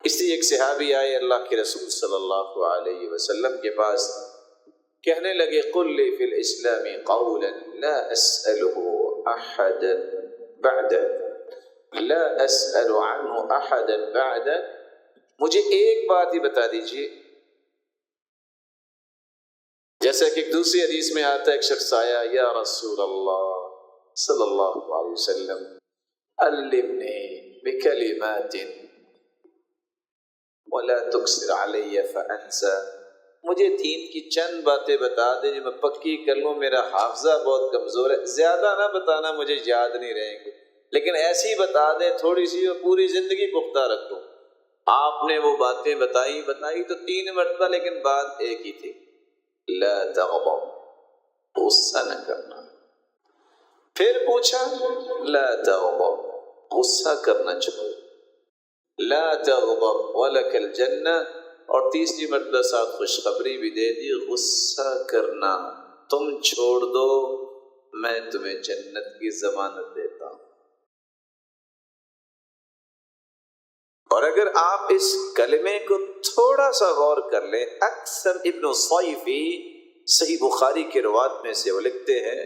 اس لیے ایک صحابی آئے اللہ کے رسول صلی اللہ علیہ وسلم کے پاس، کہنے لگے قل لی فی الاسلام قولا لا اسألہ احدا بعد، لا اسأل عنہ احدا بعد، مجھے ایک بات ہی بتا دیجئے۔ جیسا کہ ایک دوسری حدیث میں آتا ہے، ایک شخص آیا، یا رسول اللہ صلی اللہ علیہ وسلم علمنی بکلمات ولا تکثر علی فانسى، مجھے دین کی چند باتیں بتا دیں جو میں پکی کر لوں، میرا حافظہ بہت کمزور ہے، زیادہ نہ بتانا، مجھے یاد نہیں رہیں گے، لیکن ایسی بتا دیں تھوڑی سی اور پوری زندگی پختہ رکھوں۔ آپ نے وہ باتیں بتائی تو 3 مرتبہ، لیکن بات ایک ہی تھی، لا تغضب، غصہ نہ کرنا۔ پھر پوچھا لا تغضب، غصہ کرنا چھوڑ، لا تغضب ولک الجنہ، اور تیسری مرتبہ ساتھ خوشخبری بھی دے دی، غصہ کرنا تم چھوڑ دو، میں تمہیں جنت کی ضمانت دیتا ہوں۔ اور اگر آپ اس کلمے کو تھوڑا سا غور کر لیں، اکثر ابن صیفی صحیح بخاری کے روایت میں سے وہ لکھتے ہیں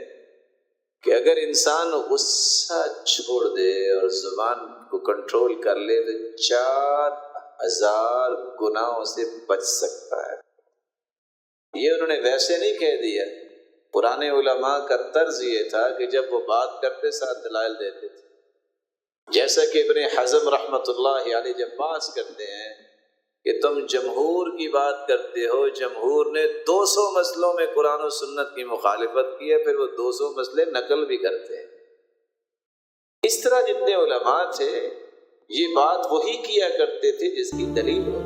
کہ اگر انسان غصہ چھوڑ دے اور زبان کو کنٹرول کر لے تو 4000 گناہوں سے بچ سکتا ہے۔ یہ انہوں نے ویسے نہیں کہہ دیا، پرانے علماء کا طرز یہ تھا کہ جب وہ بات کرتے ساتھ دلائل دیتے تھے، جیسا کہ ابن حزم رحمۃ اللہ علیہ جب باز کرتے ہیں کہ تم جمہور کی بات کرتے ہو، جمہور نے 200 مسئلوں میں قرآن و سنت کی مخالفت کی ہے، پھر وہ 200 مسئلے نقل بھی کرتے ہیں۔ اس طرح جتنے علماء تھے یہ بات وہی کیا کرتے تھے جس کی دلیل ہو۔